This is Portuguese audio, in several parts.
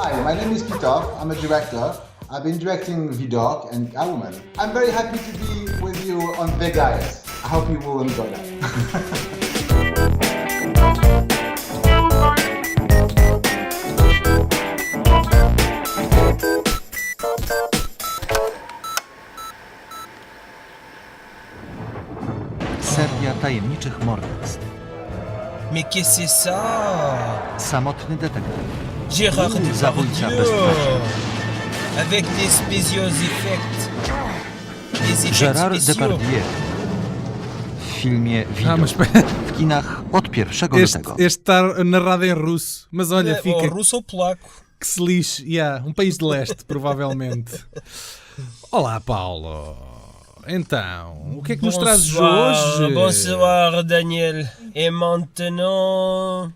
Hi, my name is Peter. I'm a director. I've been directing V-Dog and Catwoman. I'm very happy to be with you on Vegas. I hope you will enjoy that. Seria tajemniczych morderstw. Mais qu'est-ce que c'est ça? Samotny detektyw. Gérard Zabójca Depardieu bez twarzy. avec des spéciaux effects. Des effets Gérard spéciaux. Depardieu. W filmie Widok. mas W kinach od 1 lutego. este está narrado em russo, mas olha, Ou fica russo ou polaco. que se lixe. Yeah, um país de leste, provavelmente. Olá, Paulo. Então, o que é que nos trazes hoje? Bonsoir, Daniel. Et maintenant,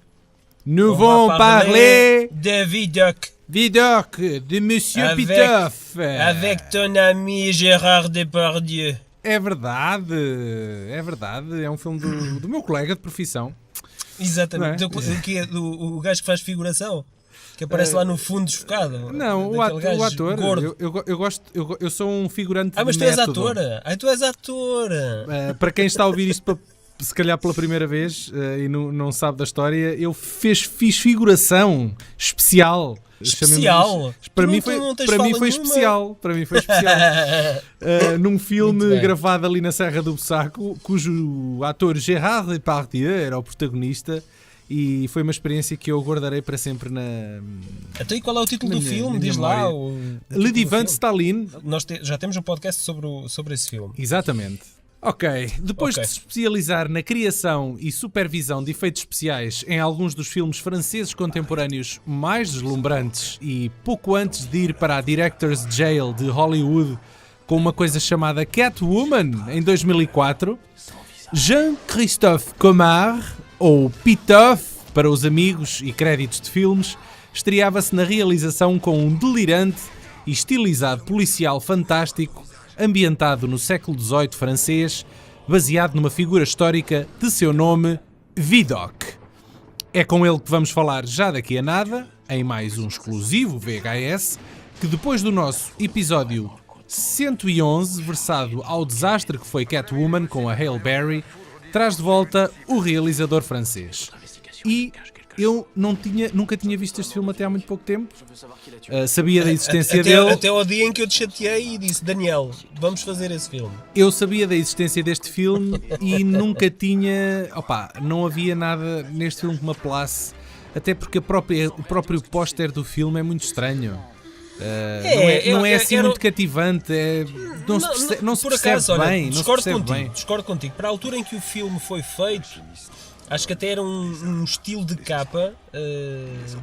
Nous on vons va parler de Vidocq Vidocq, de Monsieur Avec- Pitoff. avec ton ami Gérard Depardieu. É verdade, é verdade. É um filme do meu colega de profissão. Exatamente. Não é? O que é? O gajo que faz figuração? Que aparece lá no fundo desfocado? Não, o Daquele gajo ator. gordo. Eu sou um figurante Ah, mas de tu és método. ator? Ah, tu és ator. Para quem está a ouvir isto se calhar pela primeira vez e não sabe da história, eu fiz figuração especial. Especial? Chamemos- Para Tu mim não- foi, tu não tens para mim fala foi nenhuma. especial. Para mim foi especial. Num Muito filme bem. gravado ali na Serra do Bussaco, cujo ator Gérard Depardieu era o protagonista. E foi uma experiência que eu guardarei para sempre na. Então, e qual é o título Na do minha- filme? na minha Diz lá. memória. O título Le do Divan filme. Stalin. Nós já temos um podcast sobre esse filme. Exatamente. Ok, depois Ok. de se especializar na criação e supervisão de efeitos especiais em alguns dos filmes franceses contemporâneos mais deslumbrantes e pouco antes de ir para a Director's Jail de Hollywood com uma coisa chamada Catwoman em 2004, Jean-Christophe Comar, ou Pitoff para os amigos e créditos de filmes, estreava-se na realização com um delirante e estilizado policial fantástico ambientado no século XVIII francês, baseado numa figura histórica de seu nome, Vidocq. É com ele que vamos falar já daqui a nada, em mais um exclusivo VHS, que depois do nosso episódio 111, versado ao desastre que foi Catwoman com a Halle Berry, traz de volta o realizador francês. E eu nunca tinha visto este filme até há muito pouco tempo. Sabia da existência dele. Até ao dia em que eu te chateei e disse: Daniel, vamos fazer esse filme. Eu sabia da existência deste filme e nunca tinha... não havia nada neste filme que me apelasse. Até porque o próprio póster do filme é muito estranho. Não é assim muito cativante. Não se por percebe acaso, olha, bem. discordo contigo. Para a altura em que o filme foi feito, acho que até era um estilo de capa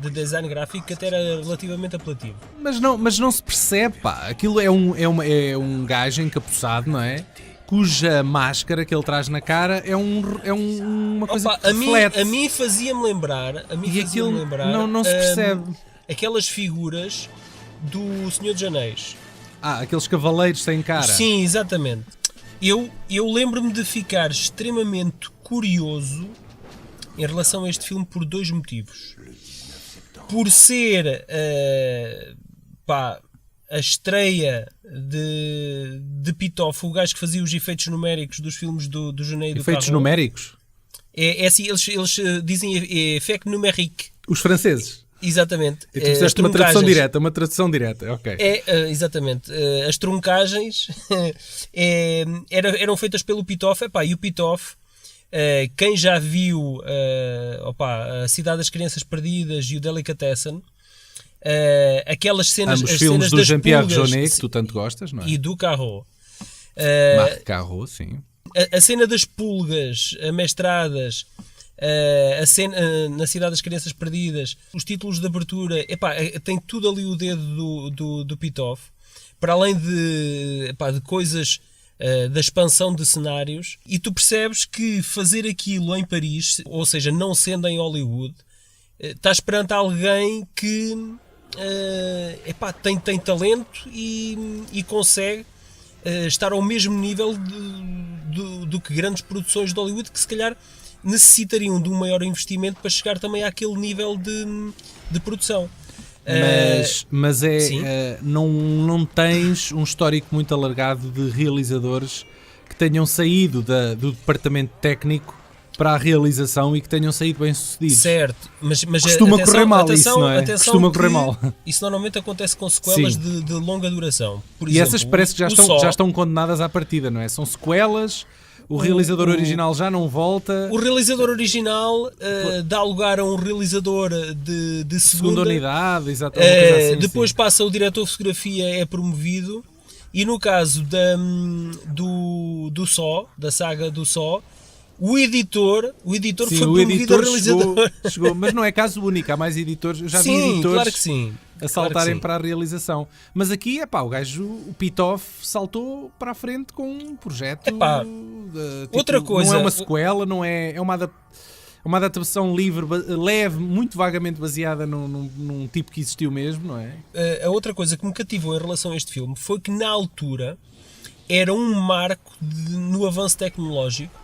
de design gráfico que até era relativamente apelativo. Mas não se percebe, pá. Aquilo é um gajo encapuçado, não é? Cuja máscara que ele traz na cara é uma coisa Opa, que reflete. a mim fazia-me lembrar, E aquilo não se percebe. aquelas figuras do Senhor dos Anéis. Aqueles cavaleiros sem cara. Sim, exatamente. Eu lembro-me de ficar extremamente curioso em relação a este filme por dois motivos. Por ser a estreia de Pitoff, o gajo que fazia os efeitos numéricos dos filmes do Genet e do Efeitos Carro. numéricos? É assim, eles dizem effet numérique. Os franceses. Exatamente. E tu fizeste uma tradução direta, ok. Exatamente. As truncagens eram feitas pelo Pitoff. E o Pitoff, quem já viu a Cidade das Crianças Perdidas e o Delicatessen, aquelas cenas... Ambos as filmes cenas do das Jean-Pierre pulgas, Jeunet, que tu tanto gostas, não é? e do Carro. Marc Carreau, sim. A cena das pulgas amestradas, a cena, na Cidade das Crianças Perdidas, os títulos de abertura, tem tudo ali o dedo do Pitoff, para além de coisas da expansão de cenários, e tu percebes que fazer aquilo em Paris, ou seja, não sendo em Hollywood, estás perante alguém que tem talento e consegue estar ao mesmo nível do que grandes produções de Hollywood, que se calhar necessitariam de um maior investimento para chegar também àquele nível de produção. Mas sim. não tens um histórico muito alargado de realizadores que tenham saído do departamento técnico para a realização e que tenham saído bem sucedidos. Certo, mas Costuma correr mal isso, não é? atenção Costuma que correr mal. Isso normalmente acontece com sequelas Sim. de longa duração. Por E exemplo, essas parece que já estão condenadas à partida, não é? São sequelas, o realizador original já não volta. O realizador original dá lugar a um realizador de Segunda segunda unidade, exatamente. Uma coisa assim, depois sim. passa o diretor de fotografia, é promovido, e no caso do Só, da saga do Só, o editor Sim, foi o promovido a editor realizador. chegou, mas não é caso único, há mais editores. Eu já vi Sim, editores claro que sim. a saltarem Claro que sim. para a realização. Mas aqui, o gajo, o Pitoff, saltou para a frente com um projeto. Epá, tipo, outra coisa- Não é uma sequela, não é uma adaptação livre, leve, muito vagamente baseada num tipo que existiu mesmo, não é? A outra coisa que me cativou em relação a este filme foi que na altura era um marco no avanço tecnológico,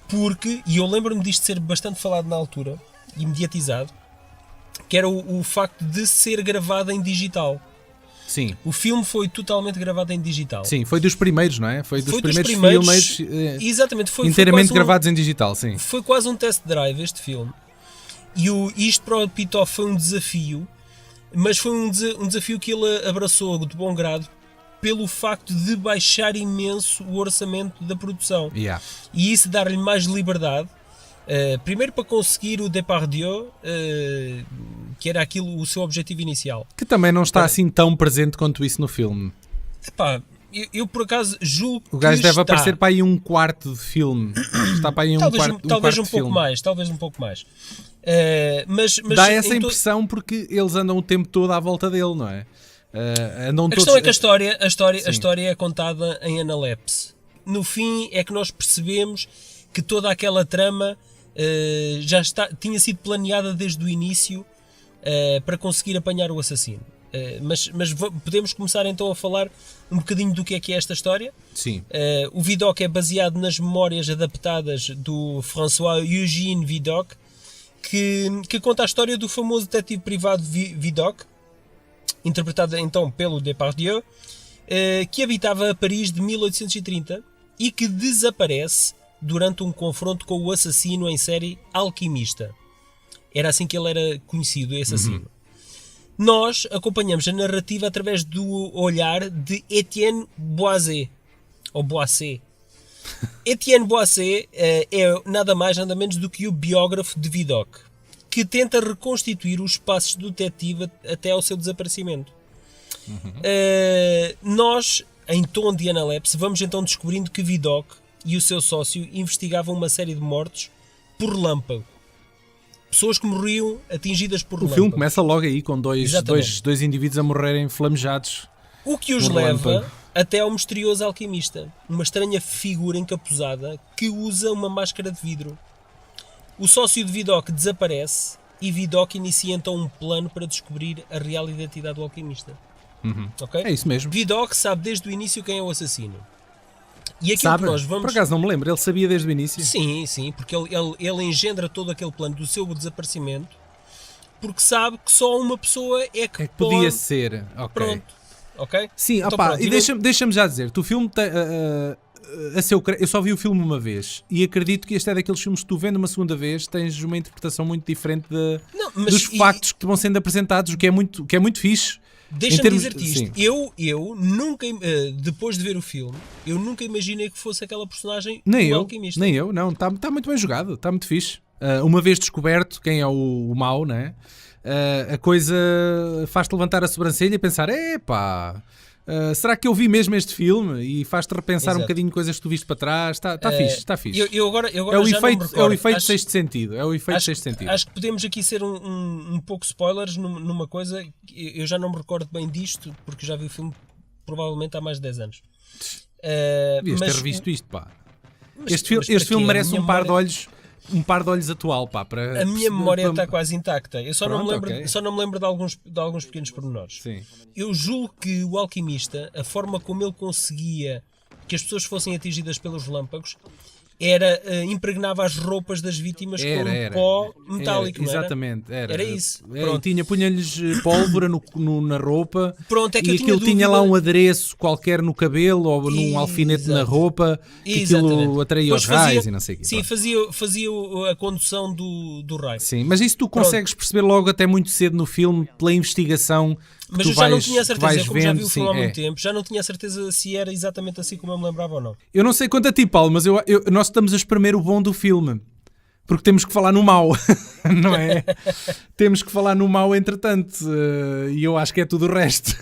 porque, e eu lembro-me disto ser bastante falado na altura, imediatizado, que era o facto de ser gravado em digital. Sim. O filme foi totalmente gravado em digital. Sim, foi dos primeiros, não é? Foi dos Foi primeiros filmes exatamente, foi inteiramente quase gravados em digital, sim. Foi quase um test drive este filme. E isto para o Pitoff foi um desafio, mas foi um desafio que ele abraçou de bom grado pelo facto de baixar imenso o orçamento da produção. Yeah. E isso dar-lhe mais liberdade. Primeiro para conseguir o Depardieu, que era aquilo o seu objetivo inicial. Que também não está assim tão presente quanto isso no filme. Epá, eu por acaso julgo O gajo que deve está. aparecer para aí um quarto de filme. Está para aí Talvez quarto um de pouco filme. mais, talvez um pouco mais. Mas Dá essa em impressão porque eles andam o tempo todo à volta dele, não é? Andam A todos... questão é que a Sim. história é contada em analepse. No fim é que nós percebemos que toda aquela trama tinha sido planeada desde o início para conseguir apanhar o assassino. Mas podemos começar então a falar um bocadinho do que é esta história. Sim. O Vidocq é baseado nas memórias adaptadas do François Eugène Vidocq, que conta a história do famoso detetive privado Vidocq, interpretado então pelo Depardieu, que habitava a Paris de 1830 e que desaparece durante um confronto com o assassino em série Alquimista. Era assim que ele era conhecido, esse assassino. Nós acompanhamos a narrativa através do olhar de Etienne Boisset, ou Boisset. Etienne Boisset é nada mais nada menos do que o biógrafo de Vidocq, que tenta reconstituir os passos do detetive até ao seu desaparecimento. Nós, em tom de analepse, vamos então descobrindo que Vidocq e o seu sócio investigavam uma série de mortes por relâmpago. Pessoas que morriam atingidas por O relâmpago. filme começa logo aí com dois Exatamente. indivíduos a morrerem flamejados. O que os por leva relâmpago. até ao misterioso alquimista, uma estranha figura encapuzada que usa uma máscara de vidro. O sócio de Vidocq desaparece e Vidocq inicia então um plano para descobrir a real identidade do alquimista. Ok? É isso mesmo. Vidocq sabe desde o início quem é o assassino. E aquilo Sabe? que nós vamos... Por acaso não me lembro, ele sabia desde o início. Sim, porque ele engendra todo aquele plano do seu desaparecimento porque sabe que só uma pessoa é que É que pode... podia ser. Ok. Pronto. Ok? Sim, Então, opá, pronto, e deixa-me já dizer, tu o filme tem, eu só vi o filme uma vez e acredito que este é daqueles filmes que tu vendo uma segunda vez tens uma interpretação muito diferente Não, mas dos factos que te vão sendo apresentados, o que é muito fixe. Deixa-me termos- dizer-te isto. sim. Eu nunca, depois de ver o filme, eu nunca imaginei que fosse aquela personagem Nem do eu, alquimista. nem eu, não, está muito bem jogado, está muito fixe. Uma vez descoberto quem é o mau, né? A coisa faz-te levantar a sobrancelha e pensar, epá, será que eu vi mesmo este filme? E faz-te repensar Exato. um bocadinho coisas que tu viste para trás, está fixe, está fixe. Eu agora É o já não me efeito, recordo. efeito sexto sentido. É o efeito sexto sentido. Acho que podemos aqui ser um pouco spoilers numa coisa. Eu já não me recordo bem disto, porque já vi o filme provavelmente há mais de 10 anos. Devias ter mas- revisto isto, pá. mas- Este mas para filme quê? merece A minha um par de memória- olhos. Um par de olhos atual, pá. Para A minha memória para- está quase intacta. Eu só não me Pronto, lembro, ok. só não me lembro de alguns pequenos pormenores. Sim. Eu julgo que o alquimista, a forma como ele conseguia que as pessoas fossem atingidas pelos relâmpagos, impregnava as roupas das vítimas com pó metálico, não era? Exatamente, era isso. Punha-lhes pólvora na roupa. Pronto, é que e eu tinha aquilo tinha dúvida. lá um adereço qualquer no cabelo ou num alfinete na roupa, que aquilo atraía os raios e não sei o quê. Sim, fazia a condução do raio. Sim, mas isso tu consegues perceber logo até muito cedo no filme, pela investigação. Mas eu já não tinha certeza, como já vi o sim, filme há muito tempo, já não tinha certeza se era exatamente assim como eu me lembrava ou não. Eu não sei quanto a ti, Paulo, mas nós estamos a espremer o bom do filme. Porque temos que falar no mau, não é? Temos que falar no mau entretanto. E eu acho que é tudo o resto.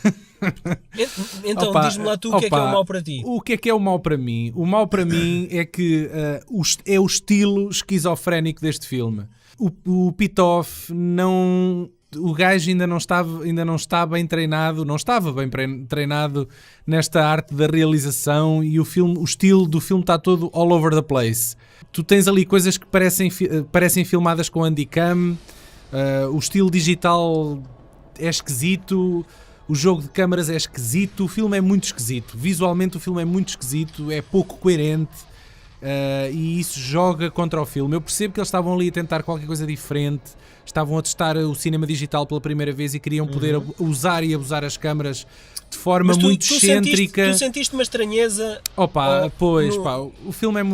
Então, diz-me lá tu o que é o mau para ti. O que é o mau para mim? O mau para mim é que é o estilo esquizofrénico deste filme. O Pitoff não... O gajo ainda não está bem treinado, não estava bem treinado nesta arte da realização, e o estilo do filme está todo all over the place. Tu tens ali coisas que parecem filmadas com Handycam, o estilo digital é esquisito, o jogo de câmaras é esquisito, o filme é muito esquisito, visualmente o filme é muito esquisito, é pouco coerente. E isso joga contra o filme. Eu percebo que eles estavam ali a tentar qualquer coisa diferente, estavam a testar o cinema digital pela primeira vez e queriam poder usar e abusar as câmaras de forma muito excêntrica. Tu sentiste uma estranheza? O filme é...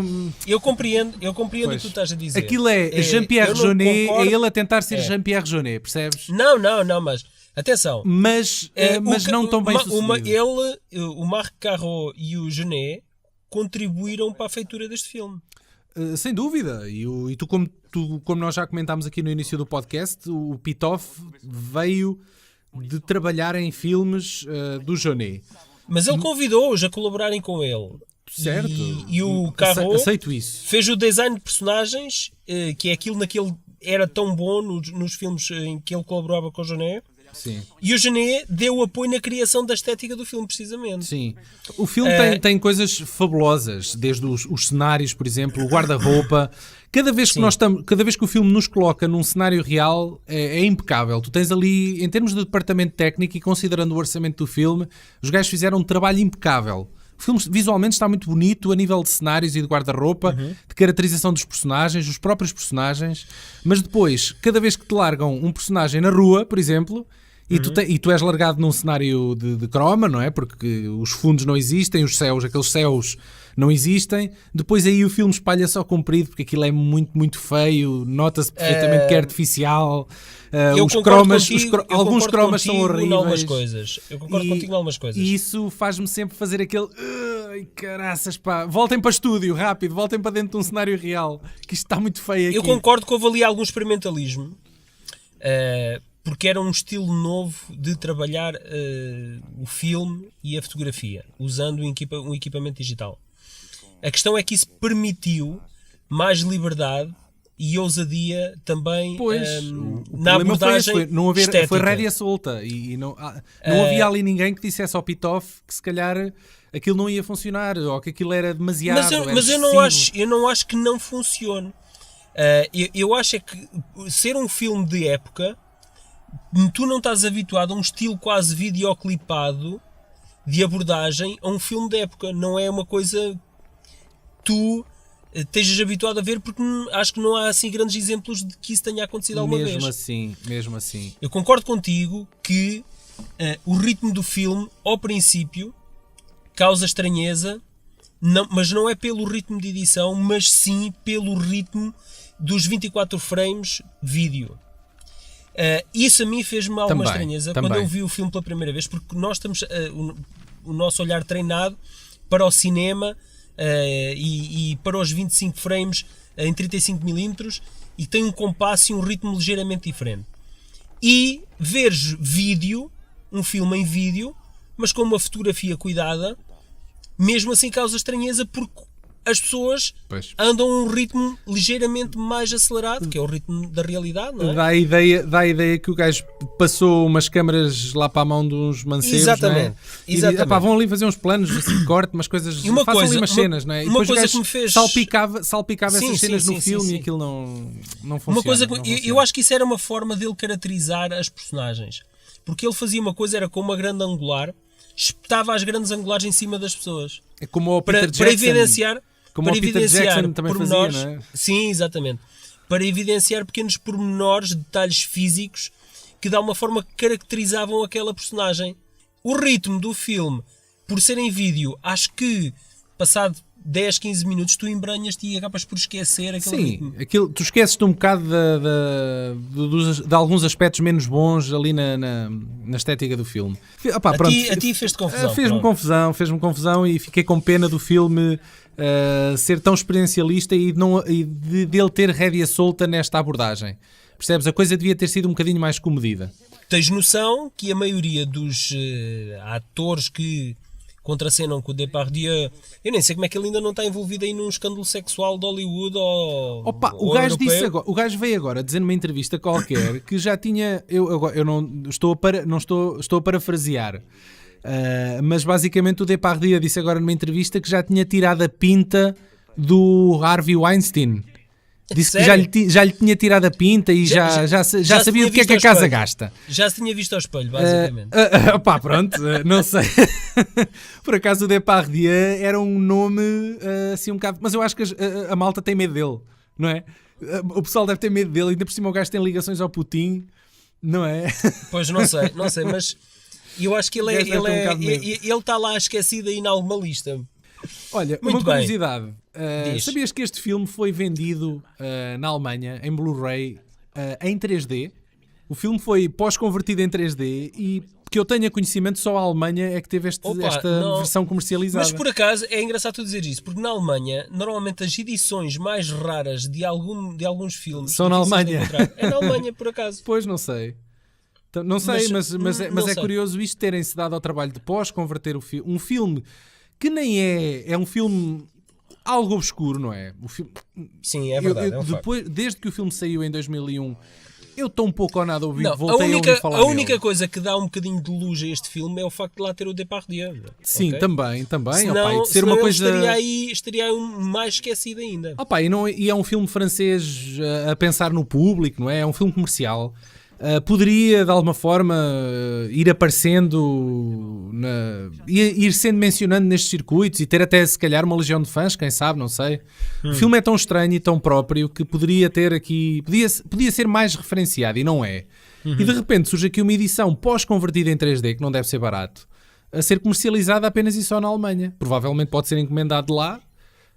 Eu compreendo o que tu estás a dizer. Aquilo é Jean-Pierre Jeunet, é ele a tentar ser Jean-Pierre Jeunet, percebes? Não, mas atenção. Mas não tão bem sucedido. O Marc Caro e o Jeunet contribuíram para a feitura deste filme. Sem dúvida. E tu, como nós já comentámos aqui no início do podcast, o Pitoff veio de trabalhar em filmes do Jeunet. Mas ele convidou-os a colaborarem com ele. Certo. E o Caro aceito isso. Fez o design de personagens, que é aquilo naquele era tão bom nos filmes em que ele colaborava com o Jeunet. Sim. E o Jeunet deu apoio na criação da estética do filme, precisamente. Sim. O filme tem coisas fabulosas, desde os cenários, por exemplo, o guarda-roupa. Cada vez que o filme nos coloca num cenário real, é impecável. Tu tens ali, em termos de departamento técnico e considerando o orçamento do filme, os gajos fizeram um trabalho impecável. O filme visualmente está muito bonito a nível de cenários e de guarda-roupa, de caracterização dos personagens, dos próprios personagens, mas depois, cada vez que te largam um personagem na rua, por exemplo, e tu és largado num cenário de croma, não é? Porque os fundos não existem, aqueles céus não existem. Depois aí o filme espalha só comprido, porque aquilo é muito, muito feio, nota-se perfeitamente que é artificial. Alguns cromas são horríveis. Eu concordo contigo em algumas coisas. E isso faz-me sempre fazer aquele... Ai, caraças, pá. Voltem para estúdio, rápido. Voltem para dentro de um cenário real. Que isto está muito feio aqui. Eu concordo que houve ali algum experimentalismo. Porque era um estilo novo de trabalhar o filme e a fotografia, usando um equipamento digital. A questão é que isso permitiu mais liberdade e ousadia também na abordagem estética. Foi rédea solta e não havia ali ninguém que dissesse ao Pitoff que se calhar aquilo não ia funcionar ou que aquilo era demasiado. Mas eu não acho que não funcione. Eu acho é que ser um filme de época, tu não estás habituado a um estilo quase videoclipado de abordagem a um filme de época. Não é uma coisa tu estejas habituado a ver, porque acho que não há assim grandes exemplos de que isso tenha acontecido alguma vez. Mesmo assim. Eu concordo contigo que o ritmo do filme, ao princípio, causa estranheza, mas não é pelo ritmo de edição, mas sim pelo ritmo dos 24 frames vídeo. Isso a mim fez-me alguma estranheza quando eu vi o filme pela primeira vez, porque nós estamos o nosso olhar treinado para o cinema e para os 25 frames em 35mm e tem um compasso e um ritmo ligeiramente diferente. E veres um filme em vídeo, mas com uma fotografia cuidada, mesmo assim causa estranheza, porque as pessoas andam a um ritmo ligeiramente mais acelerado, que é o ritmo da realidade, não é? Dá a ideia que o gajo passou umas câmaras lá para a mão de uns mancebos, exatamente, não é? E vão ali fazer uns planos assim de corte, umas coisas, façam ali umas cenas, não é? E uma depois coisa o gajo que me fez... salpicava essas cenas no filme e aquilo não funciona. Uma coisa que eu acho que isso era uma forma dele caracterizar as personagens, porque ele fazia uma coisa, era com uma grande angular, espetava as grandes angulares em cima das pessoas. É como o Peter Jackson. Como o Peter Jackson também fazia, pormenores, não é? sim, exatamente, para evidenciar pequenos pormenores, detalhes físicos que de alguma forma caracterizavam aquela personagem. O ritmo do filme, por ser em vídeo, acho que passado 10, 15 minutos tu embranhas-te e acabas por esquecer aquele ritmo. Sim, tu esqueces-te um bocado de alguns aspectos menos bons ali na estética do filme. A ti fez-te confusão. Fez-me confusão e fiquei com pena do filme ser tão experiencialista e dele ter rédea solta nesta abordagem. Percebes? A coisa devia ter sido um bocadinho mais comedida. Tens noção que a maioria dos atores que contracenam com o Depardieu, eu nem sei como é que ele ainda não está envolvido aí num escândalo sexual de Hollywood ou o gajo disse agora, o gajo veio agora dizer numa entrevista qualquer que já tinha, eu não estou a parafrasear, mas basicamente o Depardieu disse agora numa entrevista que já tinha tirado a pinta do Harvey Weinstein. Disse que já lhe tinha tirado a pinta e já sabia o que é que a casa gasta. Já se tinha visto ao espelho, basicamente. Pronto, não sei. Por acaso o Depardieu era um nome assim um bocado... Mas eu acho que a malta tem medo dele, não é? O pessoal deve ter medo dele, ainda por cima o gajo tem ligações ao Putin, não é? Pois não sei, mas eu acho que ele está lá esquecido aí em alguma lista. Olha, Muito uma curiosidade. Sabias que este filme foi vendido na Alemanha em Blu-ray em 3D? O filme foi pós-convertido em 3D e que eu tenha conhecimento só a Alemanha é que teve esta versão comercializada. Mas por acaso é engraçado tu dizer isso, porque na Alemanha normalmente as edições mais raras de alguns filmes são na Alemanha. É na Alemanha por acaso. Pois não sei. Não sei, mas é curioso isto terem-se dado ao trabalho de pós-converter um filme que nem é um filme algo obscuro, não é? O filme, sim, é verdade. Desde que o filme saiu em 2001, eu estou um pouco ou nada a ouvir, voltei a ouvir falar dele. A única coisa que dá um bocadinho de luz a este filme é o facto de lá ter o Depardieu. Sim, okay? Também. Senão, de ser uma coisa... estaria aí mais esquecido ainda. E é um filme francês a pensar no público, não é? É um filme comercial. Poderia de alguma forma ir aparecendo ir sendo mencionando nestes circuitos e ter até se calhar uma legião de fãs, quem sabe, não sei. O filme é tão estranho e tão próprio que poderia ter aqui, podia ser mais referenciado e não é. E de repente surge aqui uma edição pós-convertida em 3D, que não deve ser barato, a ser comercializada apenas e só na Alemanha. Provavelmente pode ser encomendado lá,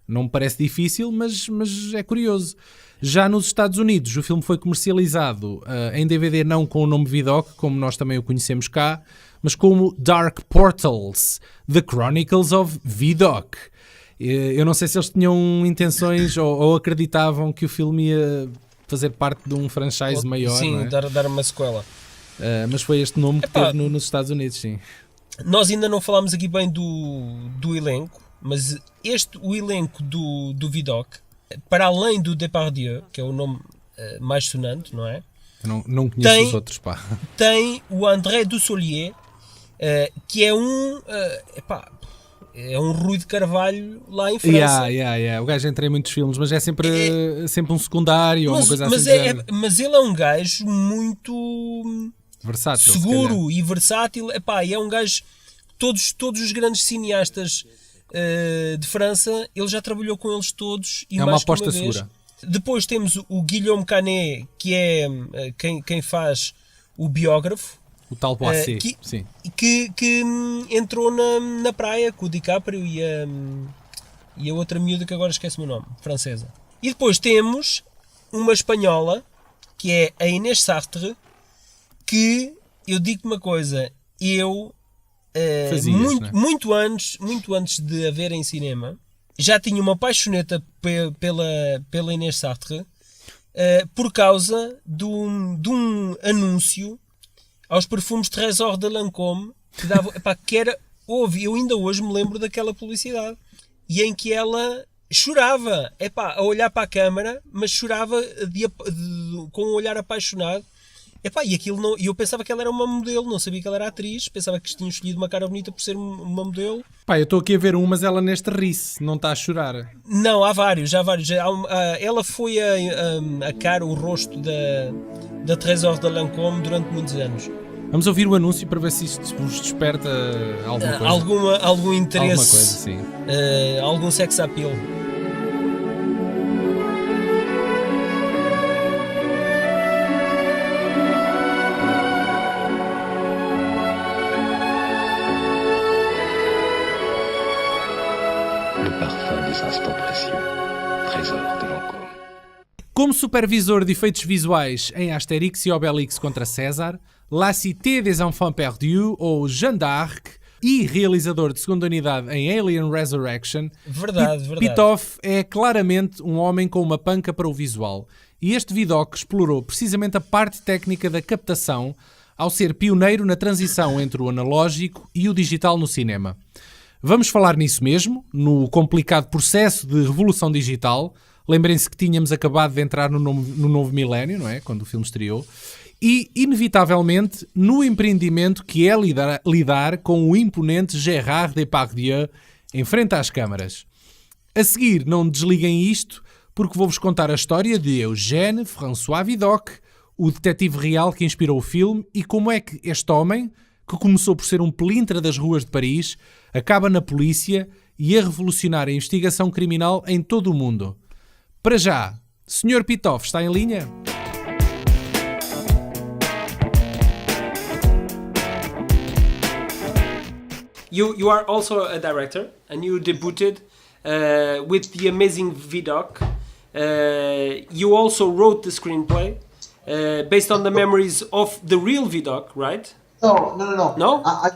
não me parece difícil, mas é curioso. Já nos Estados Unidos, o filme foi comercializado em DVD não com o nome Vidoc, como nós também o conhecemos cá, mas como Dark Portals, The Chronicles of Vidoc. Eu não sei se eles tinham intenções ou acreditavam que o filme ia fazer parte de um franchise maior. Sim, não é? dar uma sequela. Mas foi este nome que teve nos Estados Unidos, sim. Nós ainda não falámos aqui bem do elenco, mas o elenco do Vidoc, para além do Depardieu, que é o nome mais sonante, não é? Eu não conheço os outros, pá. Tem o André Dussolier, que é um Rui de Carvalho lá em França. O gajo entra em muitos filmes, mas é sempre um secundário ou uma coisa assim. Mas ele é um gajo muito versátil, seguro e versátil. E é um gajo... Todos os grandes cineastas de França, ele já trabalhou com eles todos. E é mais uma aposta que uma vez. segura. Depois temos o Guillaume Canet, que é quem faz o biógrafo. O tal Boissé, sim. Que entrou na praia com o DiCaprio e a outra miúda que agora esquece o meu nome, francesa. E depois temos uma espanhola, que é a Inês Sartre, que eu digo uma coisa, muito antes de a ver em cinema, já tinha uma paixoneta pela Inês Sartre por causa de um anúncio aos perfumes Trésor de Lancôme que dava, eu ainda hoje me lembro daquela publicidade e em que ela chorava a olhar para a câmara, mas chorava com um olhar apaixonado. E aquilo não, eu pensava que ela era uma modelo, não sabia que ela era atriz, pensava que tinham escolhido uma cara bonita por ser uma modelo. Eu estou aqui a ver mas ela neste ri-se, não está a chorar. Não, há vários. Ela foi a cara, o rosto da Trésor de Lancôme durante muitos anos. Vamos ouvir o anúncio para ver se isto vos desperta alguma coisa. Algum interesse. Alguma coisa, sim. Algum sex appeal. ces instants précieux, trésor de Lancôme. Como supervisor de efeitos visuais em Astérix e Obélix contra César, La Cité des Enfants Perdus ou Jeanne d'Arc e realizador de segunda unidade em Alien Resurrection, Verdade. Pitof é claramente um homem com uma panca para o visual. E este Vidocq explorou precisamente a parte técnica da captação ao ser pioneiro na transição entre o analógico e o digital no cinema. Vamos falar nisso mesmo, no complicado processo de revolução digital. Lembrem-se que tínhamos acabado de entrar no novo milénio, não é? Quando o filme estreou. E, inevitavelmente, no empreendimento que é lidar com o imponente Gérard Depardieu em frente às câmaras. A seguir, não desliguem isto, porque vou-vos contar a história de Eugène François Vidocq, o detetive real que inspirou o filme, e como é que este homem, que começou por ser um pelintra das ruas de Paris, acaba na polícia e a revolucionar a investigação criminal em todo o mundo. Para já, Sr. Pitof está em linha? You are also a director, and you debuted with the amazing Vidocq. You also wrote the screenplay based on the memories of the real Vidocq, right? No. No? I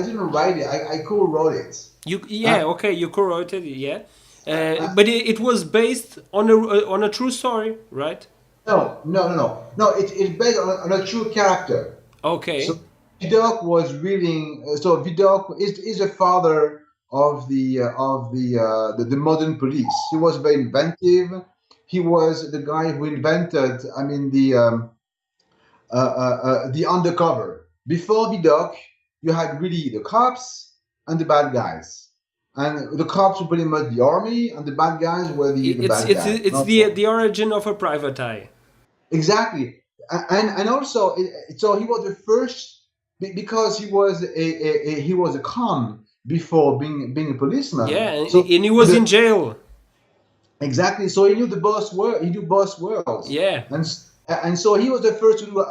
didn't write it. I co-wrote it. You co-wrote it, yeah. But it was based on a true story, right? No. It's based on a true character. Okay. So Vidocq was reading. So Vidocq is the father of the modern police. He was very inventive. He was the guy who invented, the undercover. Before Vidocq, you had really the cops and the bad guys. And the cops were pretty much the army, and the bad guys were the bad guys. It's the origin of a private eye. Exactly. And also, so he was the first, because he was a con before being a policeman. Yeah, so and he was in jail. Exactly. So he knew the boss world. He knew boss worlds. Yeah. And so he was the first to do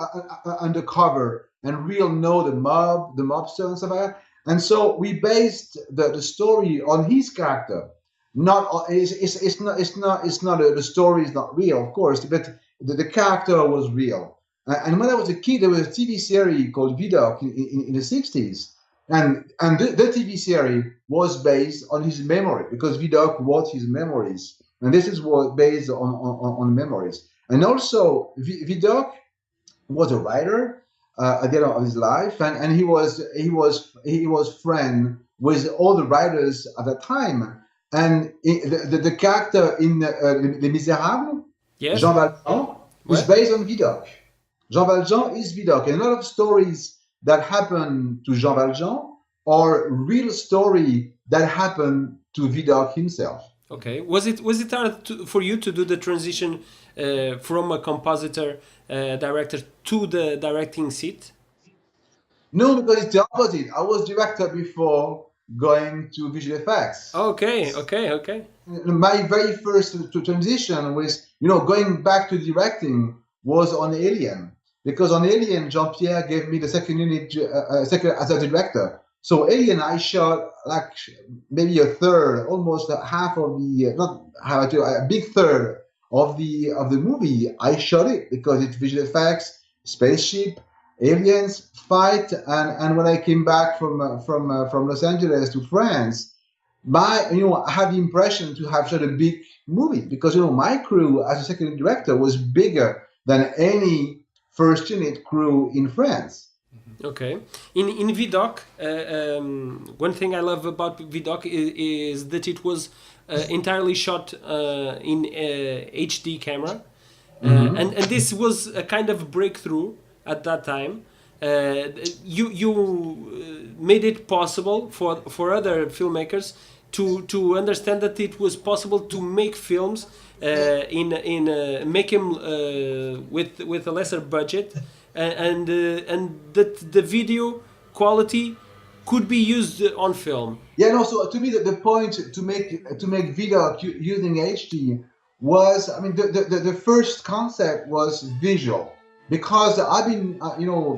undercover and know the mobster and stuff like that. And so we based the story on his character. It's not the story is not real, of course, but the character was real. And when I was a kid, there was a TV series called Vidocq in the 60s. And the TV series was based on his memory, because Vidocq wrote his memories. And this is what based on memories. And also, Vidocq was a writer at the end of his life, and he was friend with all the writers at that time. And the character in Les Misérables, Yes. Jean Valjean, is based on Vidocq. Jean Valjean is Vidocq. And a lot of stories that happen to Jean Valjean are real story that happened to Vidocq himself. Okay. Was it hard for you to do the transition from a compositor director to the directing seat? No, because it's the opposite. I was director before going to visual effects. Okay. My very first transition was, going back to directing was on Alien. Because on Alien, Jean-Pierre gave me the second unit as a director. So Alien, I shot like maybe a third, almost half of the, a big third of the movie. I shot it because it's visual effects, spaceship, aliens, fight, and when I came back from Los Angeles to France, I had the impression to have shot a big movie because my crew as a second director was bigger than any first unit crew in France. Okay. In Vidocq, one thing I love about Vidocq is that it was entirely shot in HD camera, and this was a kind of breakthrough at that time. You made it possible for other filmmakers to understand that it was possible to make films make them with a lesser budget. And that the video quality could be used on film. Yeah, no. So to me, the point to make Vidocq using HD was, the first concept was visual, because I've been,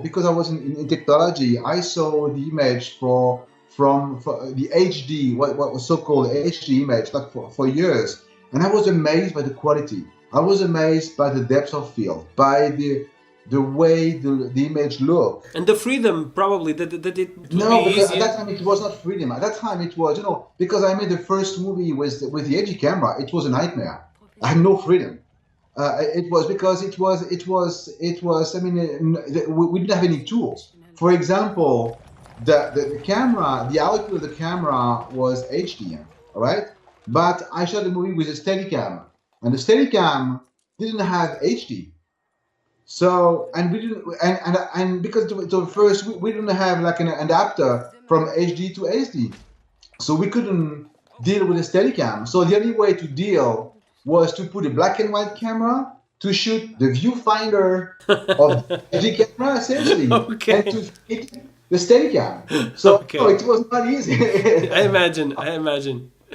because I was in technology, I saw the image for from the HD, what was so-called HD image, like for years, and I was amazed by the quality. I was amazed by the depth of field, by the way the image looked. And the freedom, probably, that it would No, be because easier. at that time it was not freedom. At that time it was, because I made the first movie with the HD camera, it was a nightmare. I had no freedom. It was because it was. I mean, we didn't have any tools. For example, the camera, the output of the camera was HD, all right. But I shot the movie with a Steadicam, and the Steadicam didn't have HD. So, and we didn't, and because to first we didn't have like an adapter from HD to SD, so we couldn't deal with a Steadicam. So the only way to deal was to put a black and white camera to shoot the viewfinder of the HD camera essentially, Okay. and to fit the Steadicam. So Okay. no, it was not easy. I imagine.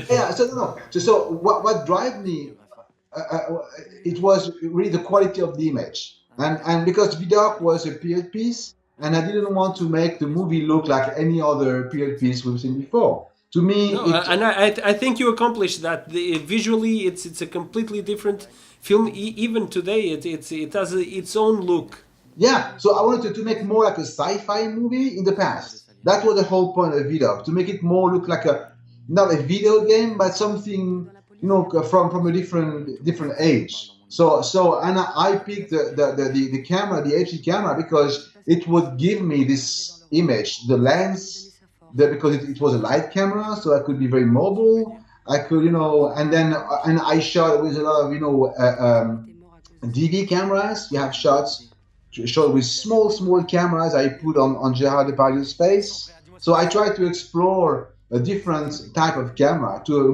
Yeah. So no. So what drive me? It was really the quality of the image, and because Vidocq was a period piece, and I didn't want to make the movie look like any other period piece we've seen before. To me, No, and I think you accomplished that. Visually, it's a completely different film. Even today, it has its own look. yeah. So I wanted to make more like a sci-fi movie in the past. That was the whole point of Vidocq, to make it more look like not a video game, but something from a different age. So and I picked the camera, the HD camera, because it would give me this image, the lens. Because it was a light camera, so I could be very mobile. I could, and I shot with a lot of, DV cameras. You have shots shot with small cameras I put on Gérard Depardieu's face. So I tried to explore a different type of camera to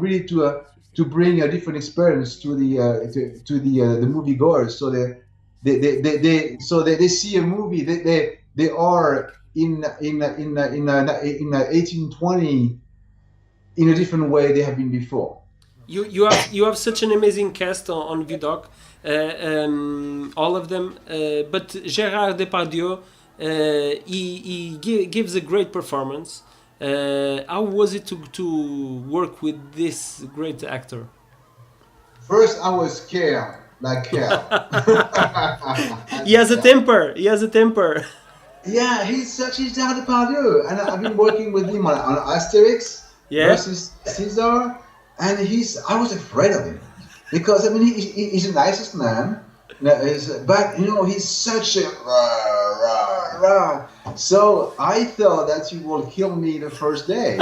bring a different experience to the moviegoers. So they see a movie. They are in 1820 in a different way they have been before. You have such an amazing cast on Vidocq, all of them. But Gérard Depardieu, he gives a great performance. How was it to work with this great actor? First, I was scared, like hell. He has a temper. Yeah, he's Gérard Depardieu, and I've been working with him on Asterix versus Caesar, and I was afraid of him because he's the nicest man, but he's such a rah. So I thought that he will kill me the first day.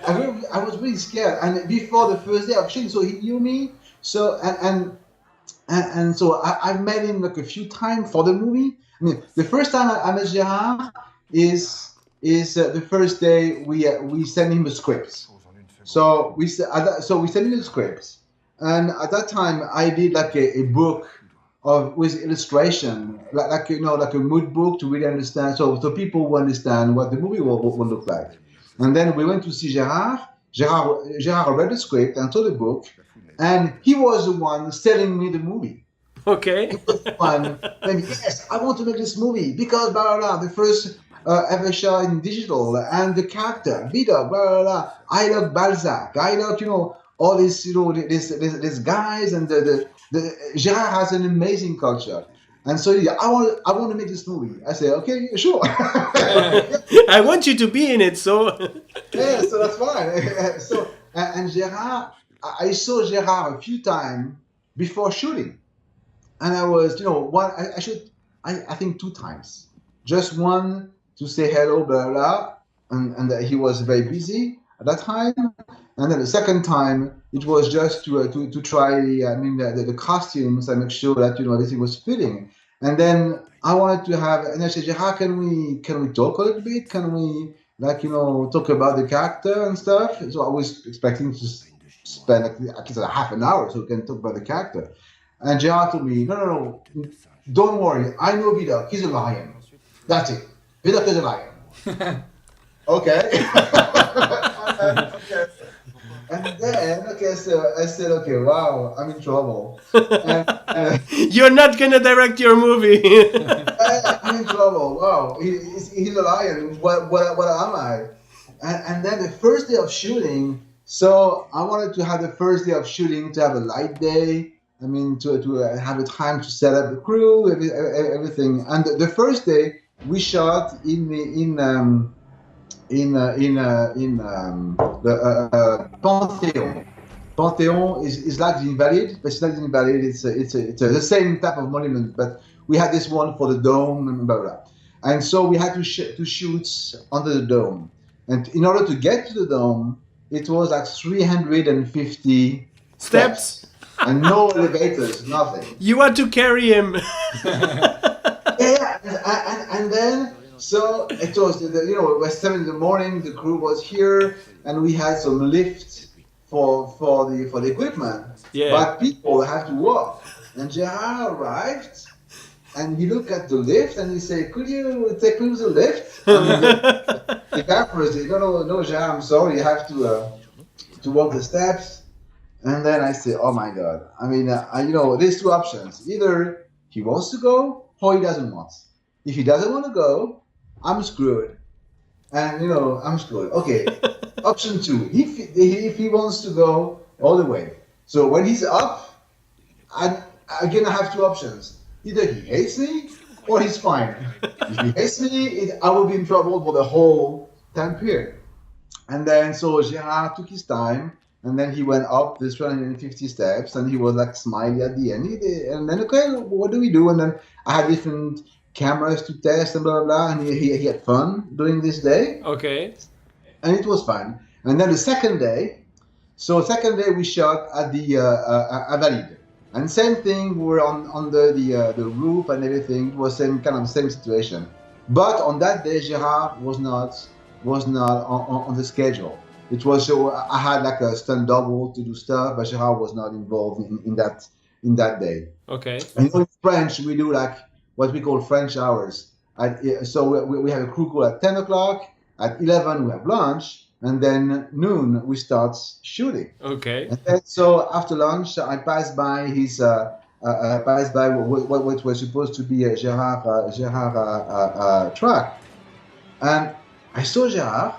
I was really scared, and before the first day of shooting, so he knew me. So and so I've met him like a few times for the movie. I mean, the first time I met Gérard is the first day we sent him the scripts. So we sent him the scripts, and at that time I did like a book with illustration, like a mood book to really understand. So people will understand what the movie will look like. And then we went to see Gérard. Gérard read the script and saw the book. And he was the one selling me the movie. Okay. He was the one saying, yes, I want to make this movie because blah, blah, blah, the first ever shot in digital, and the character, Vidocq, blah, blah, blah. I love Balzac. I love, all these, these guys, and the Gérard has an amazing culture. And so I want to make this movie. I said, okay, sure. I want you to be in it, so... Yeah, so that's fine. So, and Gérard, I saw Gérard a few times before shooting, and I was, I think 2 times. Just one to say hello, blah blah, and he was very busy at that time, and then the second time it was just to try the costumes and make sure that everything was fitting. And then I wanted to have, and I said, Gérard, can we talk a little bit? Can we talk about the character and stuff? So I was expecting to spend at least half an hour so we can talk about the character. And Gérard told me, no, don't worry. I know Vidocq. He's a lion. That's it. Vidocq is a lion. Okay. Okay. And then, okay, so I said, okay, wow, I'm in trouble. You're not gonna direct your movie. I'm in trouble. Wow, he's a lion. What am I? And then the first day of shooting, so I wanted to have the first day of shooting to have a light day. I mean, to have a time to set up the crew, everything. And the first day we shot in the Pantheon. Pantheon is like the Invalid, but it's not the Invalid. It's the same type of monument, but we had this one for the dome and blah blah. And so we had to shoot under the dome. And in order to get to the dome, it was like 350 steps. And no elevators, nothing. You had to carry him. Yeah, and then, so it was, it was 7 in the morning, the crew was here, and we had some lift for the equipment. Yeah. But people have to walk. And Gerard arrived, and he looked at the lift, and he said, could you take me to the lift? And the gaffer said, no, Gerard, I'm sorry, you have to walk the steps. And then I said, oh my God. I mean, there's two options. Either he wants to go or he doesn't want. If he doesn't want to go, I'm screwed. And, I'm screwed. Okay, option 2. If he wants to go all the way. So when he's up, I'm going to have two options. Either he hates me or he's fine. If he hates me, I will be in trouble for the whole time period. And then, so Gerard took his time. And then he went up the 350 steps, and he was like smiley at the end. And then, okay, what do we do? And then I had different cameras to test and blah, blah, blah. And he had fun doing this day. Okay. And it was fun. And then the second day we shot at the Invalid. And same thing, we were on the roof and everything. It was same situation. But on that day, Gerard was not on the schedule. It was so I had like a stunt double to do stuff, but Gerard was not involved in that day. Okay. And in French, we do like what we call French hours. So we have a crew call at 10 o'clock. At 11 we have lunch, and then noon we start shooting. Okay. And then, so after lunch, I passed by his what was supposed to be a Gerard track, and I saw Gerard,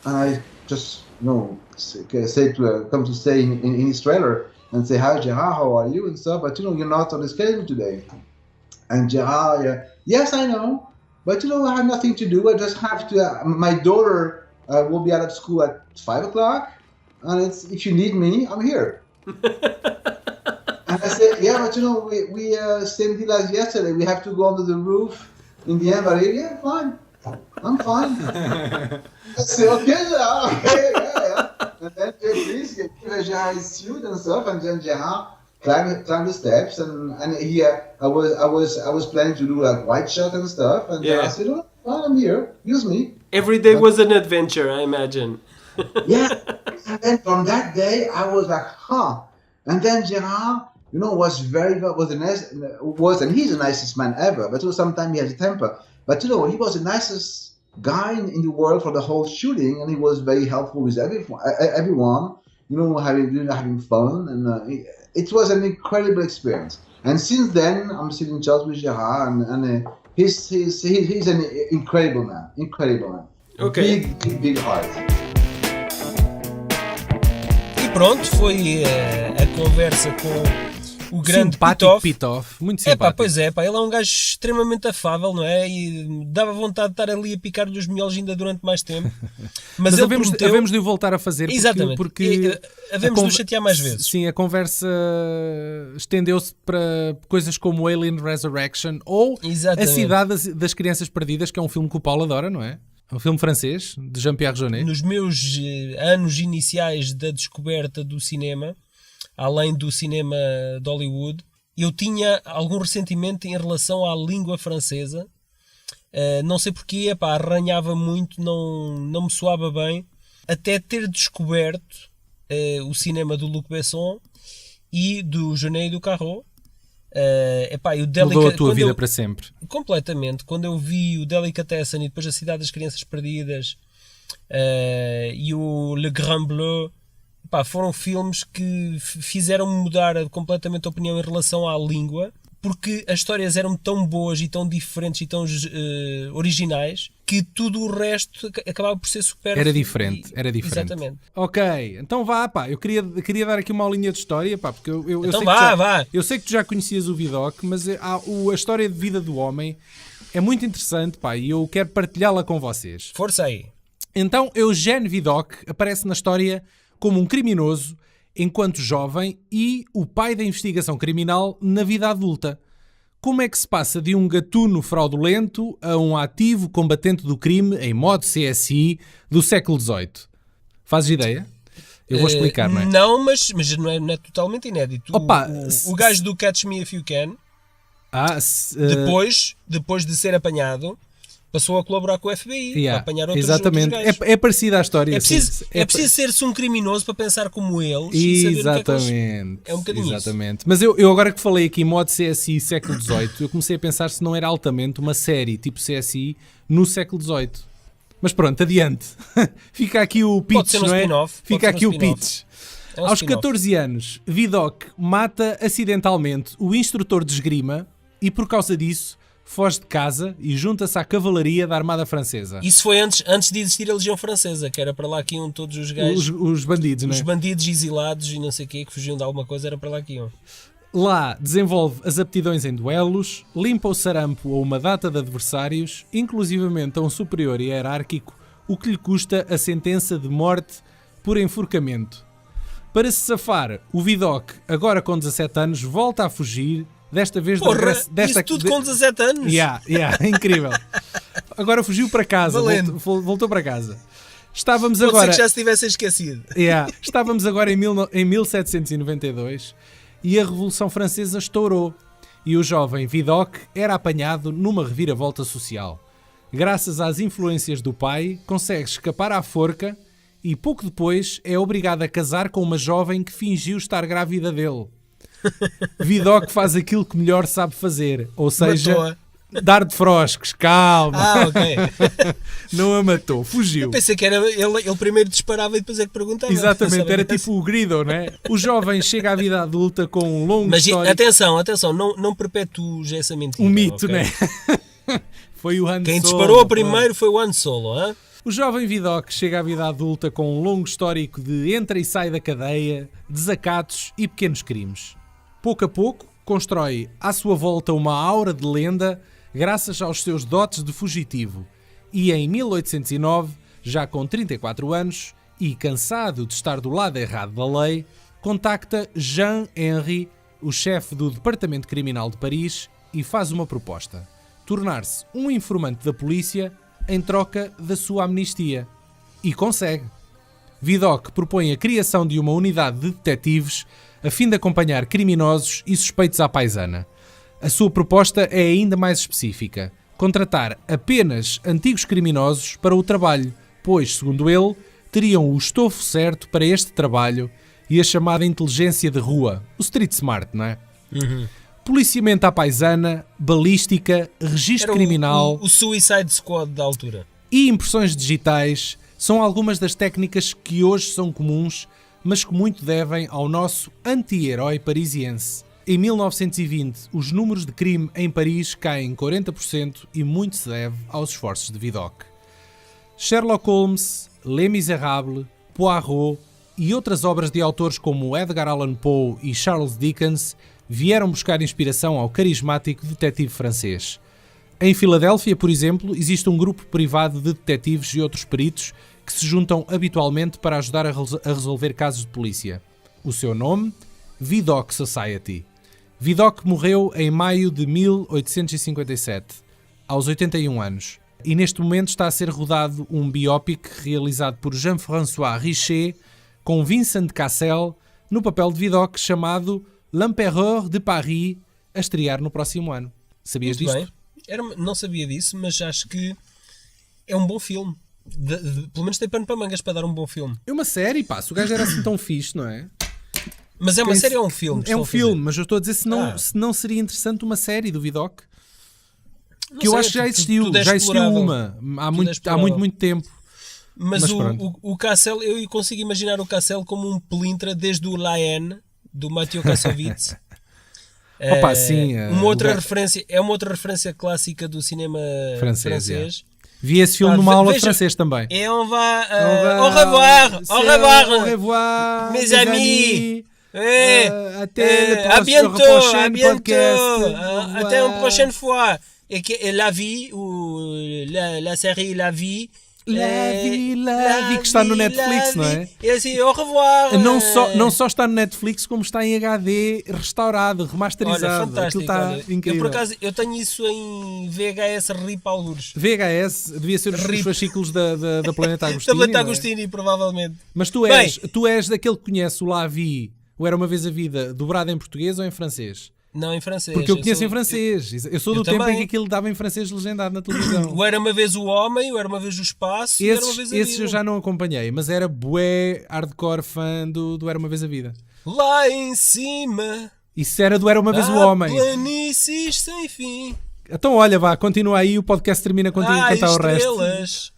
and I just say to come to stay in his trailer and say, hi Gerard, how are you and stuff, but you're not on the schedule today. And Gerard, yes I know, but I have nothing to do. I just have to, my daughter will be out of school at 5 o'clock, and if you need me, I'm here. And I said, yeah, but we same deal as yesterday, we have to go under the roof in the Invalid. Yeah, fine, I'm fine. I said, okay, yeah. And then please give Gerard his suit and stuff, and then Gerard climbed the steps, and I was planning to do like white shot and stuff, and I said, oh, well, I'm here, use me. Every day was an adventure, I imagine. Yeah, and then from that day I was like, huh. And then Gerard, was and he's the nicest man ever, but sometimes he has a temper. But he was the nicest guy in the world for the whole shooting, and he was very helpful with everyone, having fun, and it was an incredible experience. And since then, I'm still in touch with Gerard, and he's an incredible man. Okay. Big heart. E pronto, foi a conversa com o grande simpático Pitof, muito simpático. Pois é, ele é um gajo extremamente afável, não é? E dava vontade de estar ali a picar-lhe os miolos ainda durante mais tempo. Mas ele havemos de o voltar a fazer. Exatamente, porque havemos de o chatear mais vezes. Sim, a conversa estendeu-se para coisas como Alien Resurrection ou A Cidade das Crianças Perdidas, que é um filme que o Paulo adora, não é? Um filme francês, de Jean-Pierre Jeunet. Nos meus anos iniciais da descoberta do cinema, além do cinema de Hollywood, eu tinha algum ressentimento em relação à língua francesa. Não sei porquê, arranhava muito, não me soava bem, até ter descoberto o cinema do Luc Besson e do Jeunet e do Caro. Mudou a tua vida para sempre. Completamente. Quando eu vi o Delicatessen e depois A Cidade das Crianças Perdidas e o Le Grand Bleu, pá, foram filmes que fizeram-me mudar completamente a opinião em relação à língua, porque as histórias eram tão boas e tão diferentes e tão originais que tudo o resto acabava por ser super... Era diferente. Exatamente. Ok, então vá, pá, eu queria dar aqui uma aulinha de história, pá, porque eu Então sei vá. Eu sei que tu já conhecias o Vidocq, mas a história de vida do homem é muito interessante, pá, e eu quero partilhá-la com vocês. Força aí. Então, Eugène Vidocq aparece na história como um criminoso enquanto jovem e o pai da investigação criminal na vida adulta. Como é que se passa de um gatuno fraudulento a um ativo combatente do crime em modo CSI do século XVIII? Fazes ideia? Eu vou explicar, não é? Não, mas não é totalmente inédito. Opa, o gajo do Catch Me If You Can, depois de ser apanhado, passou a colaborar com o FBI para apanhar outros exatamente. gajos. É parecida a história. É preciso ser-se um criminoso para pensar como eles e saber o que é que eles... É um bocadinho exatamente. Isso. Mas eu agora que falei aqui em modo CSI século XVIII, eu comecei a pensar se não era altamente uma série tipo CSI no século XVIII. Mas pronto, adiante. Fica aqui o pitch, Pode ser um não é? spin-off. Fica aqui o pitch. Aos spin-off. 14 anos, Vidocq mata acidentalmente o instrutor de esgrima e por causa disso foge de casa e junta-se à cavalaria da Armada Francesa. Isso foi antes de existir a Legião Francesa, que era para lá que iam todos os gajos... Os bandidos, não é? Os bandidos exilados e não sei o quê, que fugiam de alguma coisa, era para lá que iam. Lá desenvolve as aptidões em duelos, limpa o sarampo a uma data de adversários, inclusivamente a um superior hierárquico, o que lhe custa a sentença de morte por enforcamento. Para se safar, o Vidocq, agora com 17 anos, volta a fugir. Desta vez... Isso tudo com 17 anos? Incrível. Agora fugiu para casa, voltou para casa. Estávamos Pode agora... ser que já se tivessem esquecido. Estávamos agora em 1792 e a Revolução Francesa estourou. E o jovem Vidocq era apanhado numa reviravolta social. Graças às influências do pai, consegue escapar à forca e pouco depois é obrigado a casar com uma jovem que fingiu estar grávida dele. Vidocq faz aquilo que melhor sabe fazer, ou seja, Matou-a. dar de frosques, calma. Ok. Não a matou, fugiu. Eu pensei que era ele primeiro disparava e depois é que perguntava. Exatamente, era tipo o Grido, não é? O jovem chega à vida adulta com um longo Mas histórico. atenção, não perpetues essa mentira. Um mito, okay? não é? Foi o Han Quem Solo, disparou primeiro foi o Han Solo, hein? O jovem Vidocq chega à vida adulta com um longo histórico de entra e sai da cadeia, desacatos e pequenos crimes. Pouco a pouco, constrói à sua volta uma aura de lenda graças aos seus dotes de fugitivo. E em 1809, já com 34 anos e cansado de estar do lado errado da lei, contacta Jean-Henri, o chefe do Departamento Criminal de Paris, e faz uma proposta: tornar-se um informante da polícia em troca da sua amnistia. E consegue. Vidocq propõe a criação de uma unidade de detetives a fim de acompanhar criminosos e suspeitos à paisana. A sua proposta é ainda mais específica: contratar apenas antigos criminosos para o trabalho, pois, segundo ele, teriam o estofo certo para este trabalho e a chamada inteligência de rua, o street smart, não é? Uhum. Policiamento à paisana, balística, registro criminal... O Suicide Squad da altura. E impressões digitais são algumas das técnicas que hoje são comuns, mas que muito devem ao nosso anti-herói parisiense. Em 1920, os números de crime em Paris caem 40% e muito se deve aos esforços de Vidocq. Sherlock Holmes, Les Misérables, Poirot e outras obras de autores como Edgar Allan Poe e Charles Dickens vieram buscar inspiração ao carismático detetive francês. Em Filadélfia, por exemplo, existe um grupo privado de detetives e outros peritos que se juntam habitualmente para ajudar a resolver casos de polícia. O seu nome? Vidocq Society. Vidocq morreu em maio de 1857, aos 81 anos, e neste momento está a ser rodado um biopic realizado por Jean-François Richet com Vincent Cassel no papel de Vidocq, chamado L'Empereur de Paris, a estrear no próximo ano. Sabias Muito disto? bem. Não sabia disso, mas acho que é um bom filme. Pelo menos tem pano para mangas para dar um bom filme. É uma série, pá. Se o gajo era assim tão fixe, não é? Mas é uma série ou é um filme? É um filme, mas eu estou a dizer se não seria interessante uma série do Vidocq. Que eu acho que já existiu. Já existiu uma. Há muito tempo. Mas pronto. o Cassel, eu consigo imaginar o Cassel como um pelintra desde o Lion, do Mateo Kassovitz. Opa, sim, uma outra referência, é uma outra referência clássica do cinema francês. Vi esse filme numa aula de francês também. Et on va, au revoir, Au revoir, mes amis. Até à bientôt, à bientôt, podcast. até une prochaine fois. Et La Vie, ou la série La Vie, La Vie, que está no Netflix, não é? E assim, au revoir. Não só está no Netflix, como está em HD restaurado, remasterizado. Olha, fantástico. Está incrível. Eu, por acaso, eu tenho isso em VHS RIP algures. VHS, devia ser os fascículos da Planeta Agostini. Da Planeta Agostini, provavelmente. Mas tu és daquele que conhece o La Vie, ou Era Uma Vez a Vida, dobrado em português ou em francês? Não, em francês. Porque eu conheço em francês. Eu sou do tempo em que aquilo dava em francês legendado na televisão. O Era Uma Vez o Homem, o Era Uma Vez o Espaço, Era Uma Vez a Vida. Esses eu já não acompanhei, mas era bué hardcore fã do Era Uma Vez a Vida. Lá em cima. Isso era do Era Uma Vez o Homem. Planícies sem fim. Então olha, vá, continua aí, o podcast termina contigo a cantar o resto.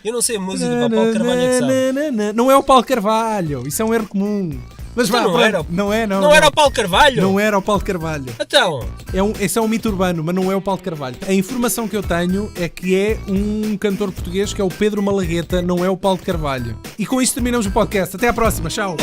Eu não sei a música, o Paulo Carvalho é que sabe. Não é o Paulo Carvalho, isso é um erro comum. Mas então vá, não não era o Paulo Carvalho? Não era o Paulo Carvalho. Então? Esse é um mito urbano, mas não é o Paulo Carvalho. A informação que eu tenho é que é um cantor português que é o Pedro Malagueta, não é o Paulo Carvalho. E com isto terminamos o podcast. Até à próxima, tchau.